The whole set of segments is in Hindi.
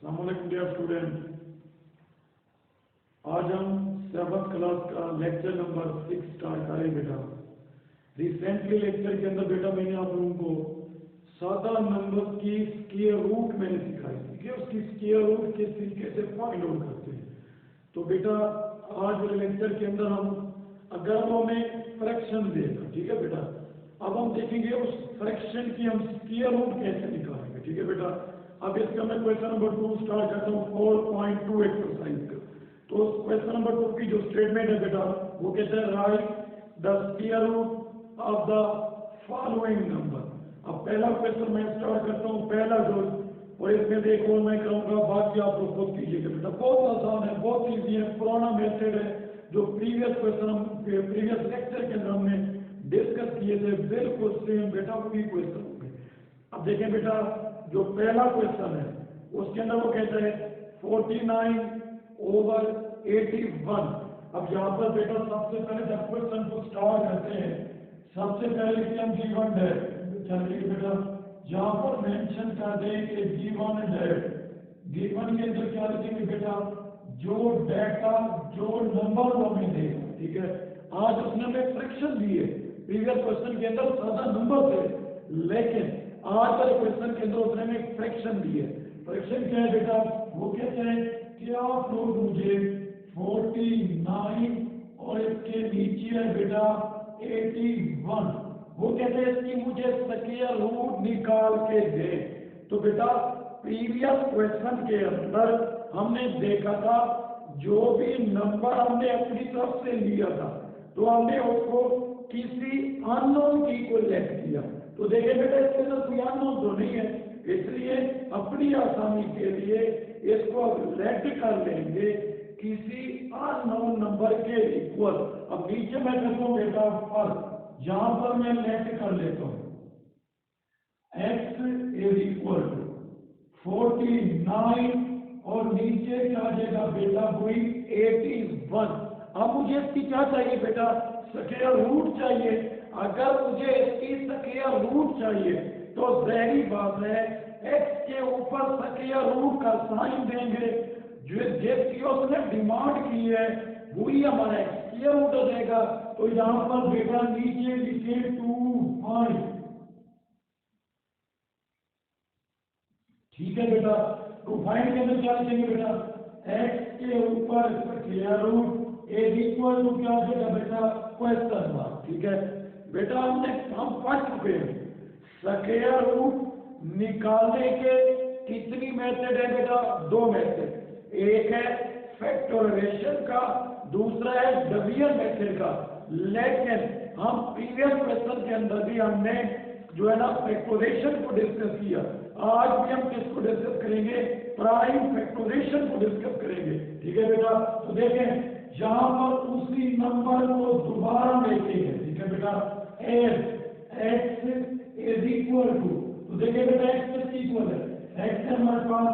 अस्सलामुअलैकुम डियर स्टूडेंट, आज हम 7th क्लास का लेक्चर नंबर 6 स्टार्ट करें बेटा। रिसेंटली लेक्चर के अंदर बेटा मैंने आप लोगों को सादा नंबर की स्क्वायर रूट मैंने सिखाई थी कि उसकी स्क्वायर रूट किस तरीके से फाइंड आउट करते हैं। तो बेटा आज वाले लेक्चर के अंदर हम अगर वो हमें फ्रैक्शन देगा, ठीक है बेटा, अब हम देखेंगे उस फ्रैक्शन की हम स्क्वायर रूट कैसे निकालेंगे, ठीक है बेटा। अब इसका मैं क्वेश्चन नंबर 2 स्टार्ट करता हूँ 4.2 एक्सरसाइज का। तो क्वेश्चन नंबर 2 की जो स्टेटमेंट है बेटा वो कहते हैं write the square root of the following number. अब पहला क्वेश्चन मैं स्टार्ट करता हूँ, पहला जो, और इसमें देखो मैं कहूँगा बाकी आप लोग खुद कीजिएगा बेटा, बहुत आसान है, बहुत ईजी है, पुराना मेथड है जो प्रीवियस क्वेश्चन हम प्रीवियस लेक्चर के अंदर हमने डिस्कस किए थे, बिल्कुल सेम बेटा वही क्वेश्चन होंगे। अब देखें बेटा, जो पहला क्वेश्चन है उसके अंदर वो कहते हैं 49/81। अब यहाँ पर बेटा सबसे पहले जब क्वेश्चन को स्टार्ट करते हैं सबसे पहले कि हम गिवन है, चलिए बेटा यहाँ पर मेंशन कर दें कि गिवन है। गिवन के अंदर क्या लिखेंगे बेटा, जो डेटा जो नंबर वो हमें देगा, ठीक है। आज उसने हमें फ्रैक्शन दिए, प्रीवियस क्वेश्चन के अंदर सादा नंबर थे, लेकिन आज वाले क्वेश्चन के अंदर उसने हमें फ्रैक्शन दिए। फ्रैक्शन क्या है बेटा, वो कहते हैं कि आप लोग मुझे 49 और इसके नीचे है बेटा 81, वो कहते हैं इसकी मुझे स्क्वायर रूट निकाल के दे। तो बेटा प्रीवियस क्वेश्चन के अंदर हमने देखा था जो भी नंबर हमने अपनी तरफ से लिया था तो हमने उसको किसी अननोन की को लेट किया। तो देखिए बेटा इसके अंदर कोई अननोन तो नहीं है, इसलिए अपनी आसानी के लिए इसको अब लेट कर लेंगे किसी अननोन नंबर के इक्वल। अब नीचे मैं करता हूँ बेटा पर, जहां पर मैं लेट कर लेता हूँ x इज इक्वल टू 49 और नीचे क्या जाएगा बेटा वही 81। अब मुझे इसकी क्या चाहिए बेटा, स्क्वायर रूट चाहिए। अगर मुझे इसकी स्क्वायर रूट चाहिए तो ज़ाहिरी बात है x के ऊपर स्क्वायर रूट का साइन देंगे, जो जिसकी उसने डिमांड की है वही हमारा स्क्वायर रूट हो जाएगा। तो यहाँ पर बेटा नीचे लिखे 25, ठीक है बेटा। तो फाइंड के अंदर क्या लिखेंगे बेटा, x के ऊपर square root is equal to क्या हो जाएगा बेटा क्वेश्चन मार्क, ठीक है बेटा। हम पढ़ चुके हैं स्क्वायर रूट निकालने के कितनी मेथड है बेटा, दो मेथड, एक है फैक्टराइजेशन का, दूसरा है डिवीजन मेथड का। लेकिन हम प्रीवियस क्वेश्चन के अंदर भी हमने जो है ना फैक्टराइजेशन को डिस्कस किया, आज भी हम किसको डिस्कस करेंगे, प्राइम फैक्टराइजेशन को डिस्कस करेंगे, ठीक है बेटा। तो देखें यहाँ पर उसी नंबर को दोबारा देखेंगे, ठीक है बेटा, x इज इक्वल टू, तो देखिए बेटा x किसकी इक्वल है, x है हमारे पास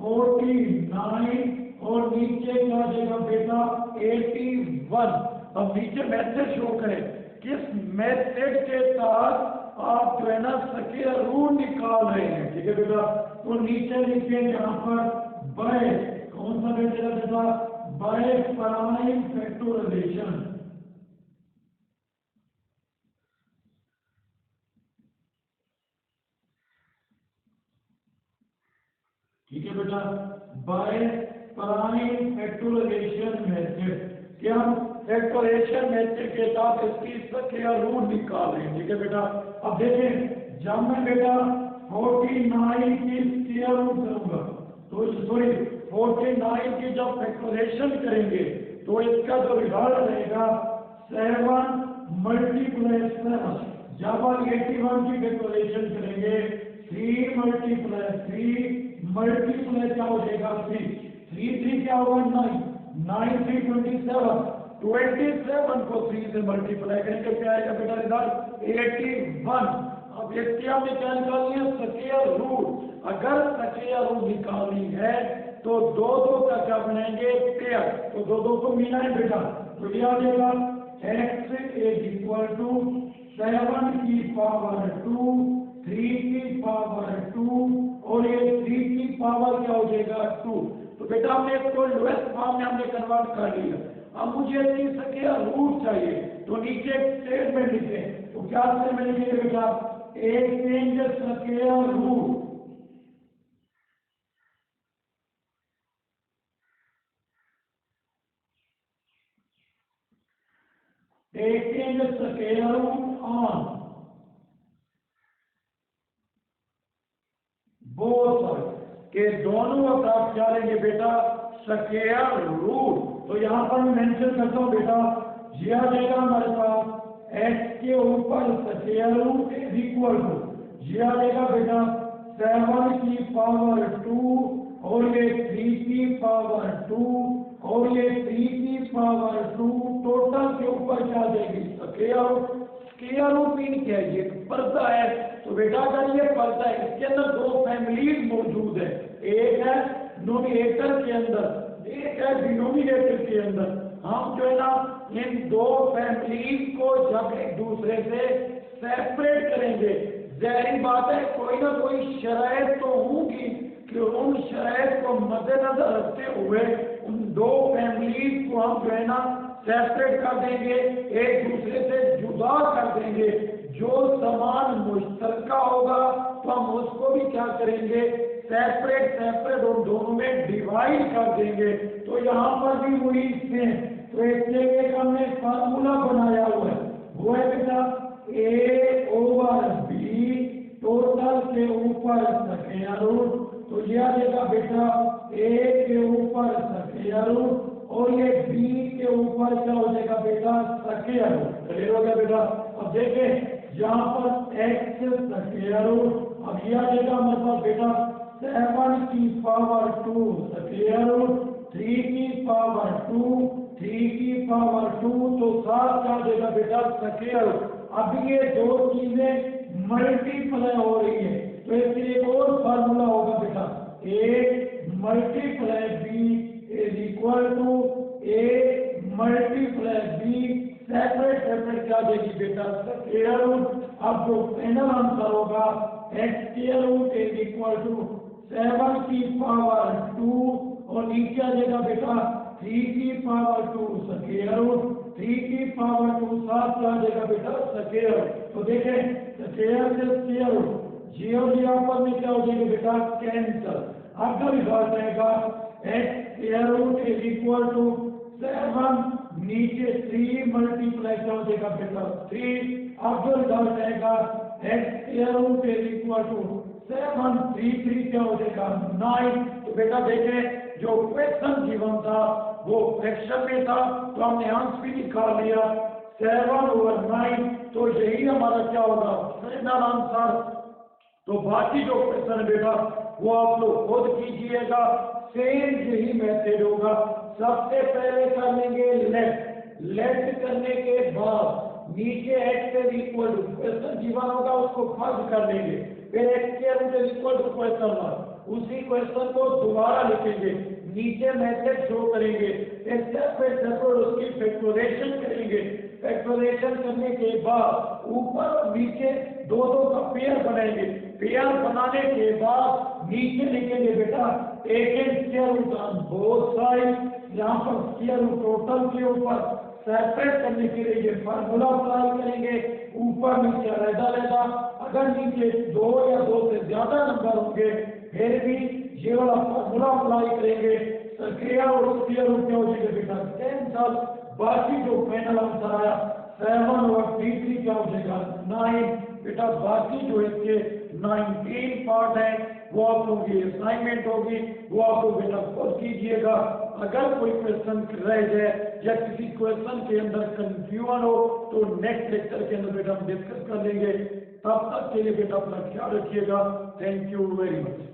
49 और नीचे क्या देगा बेटा 81। अब नीचे मैथड शो करें किस मेथड के तहत आप जो है ना स्क्वायर रूट निकाल रहे हैं, ठीक है बेटा। तो नीचे लिखे यहाँ पर बाय, कौन सा मेथड है बेटा, बाय प्राइम फैक्टराइजेशन, ठीक है बेटा, बाय प्राइम फैक्टराइजेशन मेथड। क्या हम फैक्टराइजेशन मेथड के साथ इसकी स्क्वायर रूट निकाल रहे हैं, ठीक है बेटा। अब देखें जब मैं बेटा 49 की स्क्वायर रूट करूंगा तो सॉरी 49 की जब फैक्टराइजेशन करेंगे तो इसका जो रिजल्ट रहेगा 7 मल्टीप्लाई 7। जब हम 81 की फैक्टराइजेशन करेंगे 3 मल्टीप्लाई 3 मल्टीप्लाई क्या हो जाएगा 3, 3 क्या होगा 9, 9 3 27 को 3 से मल्टीप्लाई करेंगे क्या आएगा बेटा रिजल्ट 81। अब इसके हमने क्या निकालनी है स्क्वायर रूट। अगर स्क्वायर रूट निकालनी है तो दो दो का क्या बनाएंगे पेयर, तो दो दो को मिला है बेटा। तो ये आ जाएगा x इज इक्वल टू 7 की पावर 2 3 की पावर 2 और ये 3 की पावर क्या हो जाएगा 2। तो बेटा हमने इसको लोएस्ट फॉर्म में हमने कन्वर्ट कर लिया। अब मुझे इसकी स्क्वायर रूट चाहिए, तो नीचे एक स्टेटमेंट लिखे। तो क्या स्टेटमेंट लिखेंगे बेटा, a change square root taking the square root on both sides के दोनों तरफ क्या लेंगे बेटा स्क्वायर रूट। तो यहाँ पर मैं मेंशन करता हूँ बेटा, जी आ जाएगा हमारे पास x के ऊपर square root is equal to, जी आ जाएगा बेटा 7 की पावर 2 और ये 3 की पावर 2 और ये 3 की पावर 2 टोटल के ऊपर क्या देगी स्क्वायर रूट मीन क्या है, ये पर्दा है। तो बेटा अगर ये पर्दा है, इसके अंदर दो फैमिलीज मौजूद है, एक है नोमिनेटर के अंदर, एक है डिनोमिनेटर के अंदर। हम जो है ना इन दो फैमिलीज को जब एक दूसरे से सेपरेट करेंगे, जाहिर बात है कोई ना कोई शराइत तो होंगी कि उन शराइत को मद्देनजर रखते हुए उन दो फैमिलीज को हम जो है ना सेपरेट कर देंगे, एक दूसरे से जुदा कर देंगे। जो सामान मुश्तरका होगा तो हम उसको भी क्या करेंगे, सेपरेट उन दोनों में डिवाइड कर देंगे। तो यहाँ पर भी वही सेम। तो एक हमने फार्मूला बनाया हुआ है, वो है बेटा ए ओवर बी टोटल के ऊपर स्क्वायर रूट। तो ये आ जाएगा बेटा ए के ऊपर स्क्वायर रूट और ये बी के ऊपर क्या हो जाएगा बेटा स्क्वायर रूट। क्लियर हो गया बेटा। अब देखें यहाँ पर x स्क्वायर रूट, अब ये आ जाएगा हमारे पास बेटा 7 की पावर 2 स्क्वायर रूट, 3 की पावर 2, 3 की पावर 2, तो 7 क्या हो जाएगा बेटा स्क्वायर रूट। अब ये दो चीजें मल्टीप्लाई हो रही है, तो इसके लिए एक और फार्मूला होगा बेटा, a multiply b is equal to a multiply b separate क्या देगी बेटा स्क्वायर रूट। अब जो फाइनल आंसर होगा x square root is equal to 7 की पावर 2 और नीचे आ जाएगा बेटा 3 की पावर 2 स्क्वायर रूट, 3 की पावर 2 7 क्या आ जाएगा बेटा स्क्वायर रूट। तो देखें स्क्वायर से स्क्वायर रूट जी और जी पर में क्या हो जाएगा बेटा कैंसिल। अब का रिजल्ट आएगा x square root is equal to 7 नीचे 3 मल्टीप्लाई क्या हो जाएगा बेटा 3। अब जो रिजल्ट आएगा x square root is equal to 7 3 क्या हो जाएगा 9। तो बेटा देखें जो क्वेश्चन गिवन था वो फ्रैक्शन में था, तो हमने आंसर भी निकाल लिया 7/9। तो यही हमारा क्या होगा फाइनल आंसर। तो बाकी जो क्वेश्चन है बेटा वो आप लोग खुद कीजिएगा, सेम यही मेथड होगा। सबसे पहले कर लेंगे लेफ्ट करने के बाद नीचे x is equal to question given होगा उसको फर्ज कर लेंगे, फिर x square root is equal to question mark, उसी क्वेश्चन को दोबारा लिखेंगे, नीचे मेथड शो करेंगे, सेपरेट उसकी फैक्टराइजेशन करेंगे। फैक्टराइजेशन करने के बाद ऊपर और नीचे दो का पेयर बनाएंगे, पेयर बनाने के बाद नीचे लिखेंगे बेटा एक square root on both side. यहाँ पर स्क्वायर रूट टोटल के ऊपर सेपरेट करने के लिए ये फार्मूला अप्लाई करेंगे, ऊपर नीचे अलग-अलग। अगर नीचे 2 या 2 से ज्यादा नंबर होंगे फिर भी ये वाला फार्मूला अप्लाई करेंगे, स्क्वायर और स्क्वायर रूट क्या हो जाएगा बेटा कैंसिल। बाकी जो फाइनल आंसर आया 7 और 3 क्या हो जाएगा 9। बेटा बाकी जो इसके 19 पार्ट है वो आप लोगों की असाइनमेंट होगी, वो आप लोग बेटा खुद कीजिएगा। अगर कोई क्वेश्चन रह जाए या किसी क्वेश्चन के अंदर कंफ्यूजन हो तो नेक्स्ट लेक्चर के अंदर बेटा हम डिस्कस कर लेंगे। तब तक के लिए बेटा अपना ख्याल रखिएगा। Thank you very much.